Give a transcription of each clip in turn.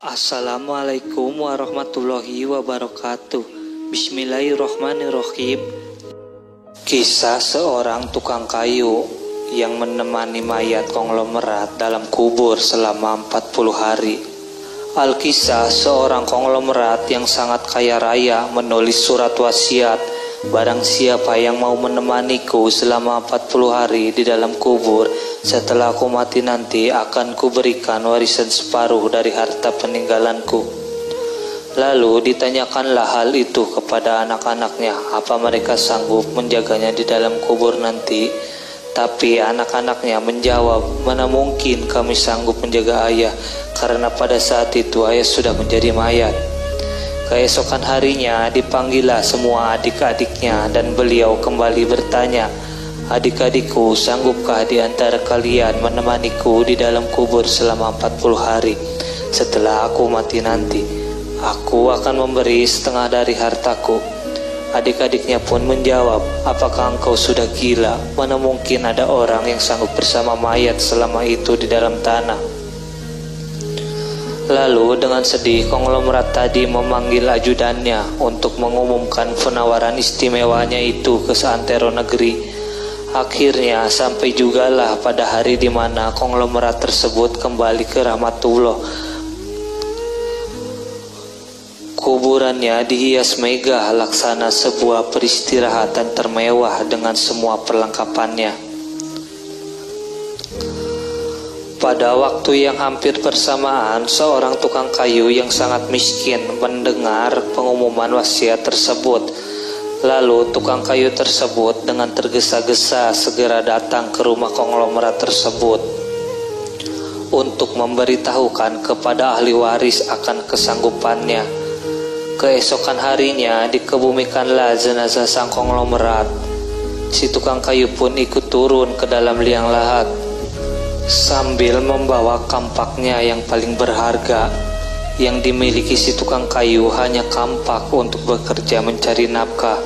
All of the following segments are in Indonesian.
Assalamualaikum warahmatullahi wabarakatuh. Bismillahirrahmanirrahim. Kisah seorang tukang kayu yang menemani mayat konglomerat dalam kubur selama 40 hari. Alkisah seorang konglomerat yang sangat kaya raya menulis surat wasiat, barang siapa yang mau menemaniku selama 40 hari di dalam kubur, setelah aku mati nanti akan kuberikan warisan separuh dari harta peninggalanku. Lalu ditanyakanlah hal itu kepada anak-anaknya, apa mereka sanggup menjaganya di dalam kubur nanti. Tapi anak-anaknya menjawab, mana mungkin kami sanggup menjaga ayah, karena pada saat itu ayah sudah menjadi mayat. Keesokan harinya dipanggillah semua adik-adiknya dan beliau kembali bertanya, adik-adikku, sanggupkah di antara kalian menemaniku di dalam kubur selama 40 hari? Setelah aku mati nanti, aku akan memberi setengah dari hartaku. Adik-adiknya pun menjawab, apakah engkau sudah gila? Mana mungkin ada orang yang sanggup bersama mayat selama itu di dalam tanah. Lalu dengan sedih konglomerat tadi memanggil ajudannya untuk mengumumkan penawaran istimewanya itu ke seantero negeri. Akhirnya sampai jugalah pada hari di mana konglomerat tersebut kembali ke rahmatullah. Kuburannya dihias megah laksana sebuah peristirahatan termewah dengan semua perlengkapannya. Pada waktu yang hampir bersamaan, seorang tukang kayu yang sangat miskin mendengar pengumuman wasiat tersebut. Lalu tukang kayu tersebut dengan tergesa-gesa segera datang ke rumah konglomerat tersebut untuk memberitahukan kepada ahli waris akan kesanggupannya. Keesokan harinya dikebumikanlah jenazah sang konglomerat. Si tukang kayu pun ikut turun ke dalam liang lahat sambil membawa kampaknya yang paling berharga. Yang dimiliki si tukang kayu hanya kampak untuk bekerja mencari nafkah.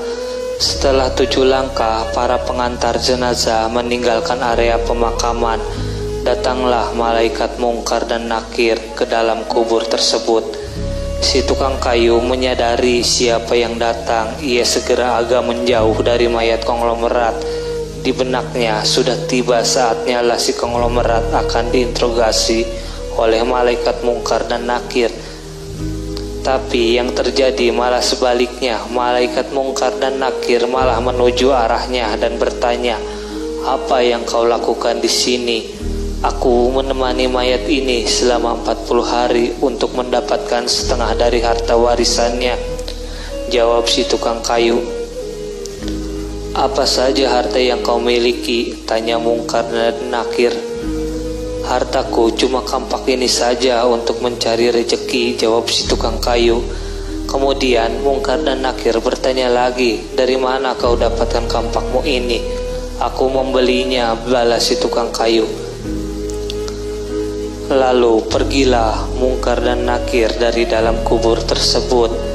Setelah 7 langkah, para pengantar jenazah meninggalkan area pemakaman. Datanglah malaikat mungkar dan nakir ke dalam kubur tersebut. Si tukang kayu menyadari siapa yang datang. Ia segera agak menjauh dari mayat konglomerat. Di benaknya sudah tiba saatnya lah si konglomerat akan diinterogasi oleh malaikat mungkar dan nakir. Tapi yang terjadi malah sebaliknya. Malaikat mungkar dan nakir malah menuju arahnya dan bertanya, apa yang kau lakukan di sini? Aku menemani mayat ini selama 40 hari untuk mendapatkan setengah dari harta warisannya. Jawab si tukang kayu. Apa saja harta yang kau miliki? Tanya mungkar dan nakir. Hartaku cuma kampak ini saja untuk mencari rezeki, jawab si tukang kayu. Kemudian mungkar dan nakir bertanya lagi, dari mana kau dapatkan kampakmu ini? Aku membelinya, balas si tukang kayu. Lalu pergilah mungkar dan nakir dari dalam kubur tersebut.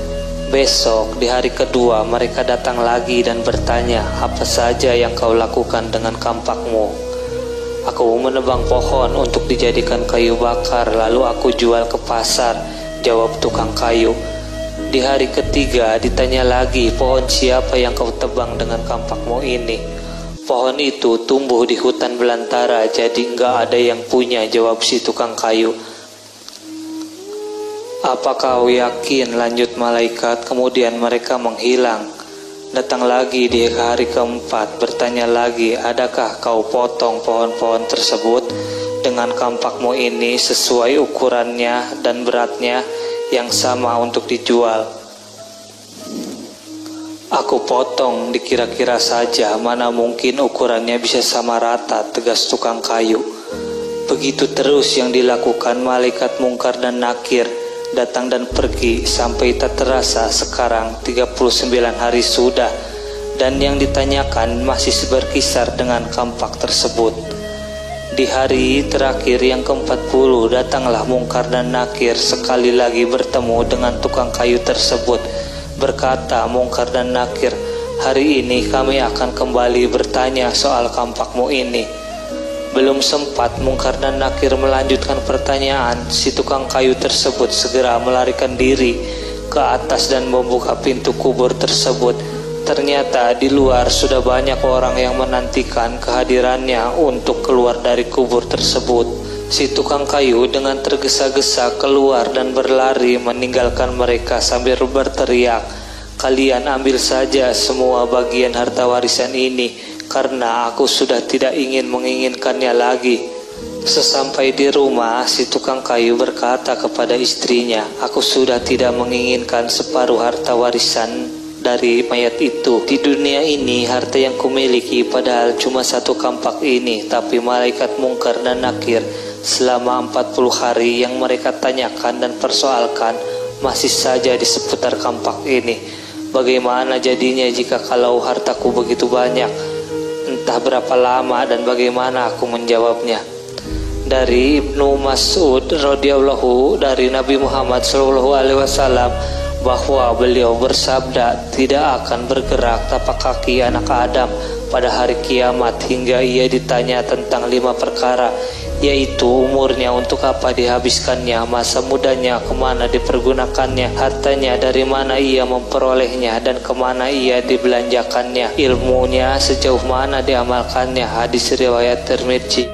Besok di hari kedua mereka datang lagi dan bertanya, apa saja yang kau lakukan dengan kampakmu? Aku menebang pohon untuk dijadikan kayu bakar, lalu aku jual ke pasar, jawab tukang kayu. Di hari ketiga ditanya lagi, pohon siapa yang kau tebang dengan kampakmu ini? Pohon itu tumbuh di hutan belantara, jadi enggak ada yang punya, jawab si tukang kayu. Apa kau yakin? Lanjut malaikat. Kemudian mereka menghilang. Datang lagi di hari keempat, bertanya lagi, adakah kau potong pohon-pohon tersebut dengan kampakmu ini sesuai ukurannya dan beratnya yang sama untuk dijual? Aku potong dikira-kira saja, mana mungkin ukurannya bisa sama rata, tegas tukang kayu. Begitu terus yang dilakukan malaikat mungkar dan nakir, datang dan pergi sampai tak terasa sekarang 39 hari sudah, dan yang ditanyakan masih berkisar dengan kampak tersebut. Di hari terakhir yang ke-40 datanglah mungkar dan nakir sekali lagi bertemu dengan tukang kayu tersebut. Berkata mungkar dan nakir, hari ini kami akan kembali bertanya soal kampakmu ini. Belum sempat Mungkar dan Nakir melanjutkan pertanyaan, si tukang kayu tersebut segera melarikan diri ke atas dan membuka pintu kubur tersebut. Ternyata di luar sudah banyak orang yang menantikan kehadirannya untuk keluar dari kubur tersebut. Si tukang kayu dengan tergesa-gesa keluar dan berlari meninggalkan mereka sambil berteriak, "Kalian ambil saja semua bagian harta warisan ini, karena aku sudah tidak ingin menginginkannya lagi." Sesampai di rumah, si tukang kayu berkata kepada istrinya, "Aku sudah tidak menginginkan separuh harta warisan dari mayat itu. Di dunia ini harta yang kumiliki padahal cuma satu kampak ini, tapi malaikat Mungkar dan Nakir selama 40 hari yang mereka tanyakan dan persoalkan masih saja di seputar kampak ini. Bagaimana jadinya jika kalau hartaku begitu banyak? Entah berapa lama dan bagaimana aku menjawabnya." Dari Ibnu Mas'ud radhiyallahu dari Nabi Muhammad SAW bahwa beliau bersabda, "Tidak akan bergerak tapak kaki anak Adam pada hari kiamat hingga ia ditanya tentang 5 perkara, yaitu umurnya untuk apa dihabiskannya, masa mudanya kemana dipergunakannya, hartanya dari mana ia memperolehnya dan kemana ia dibelanjakannya, ilmunya sejauh mana diamalkannya." Hadis riwayat Tirmidzi.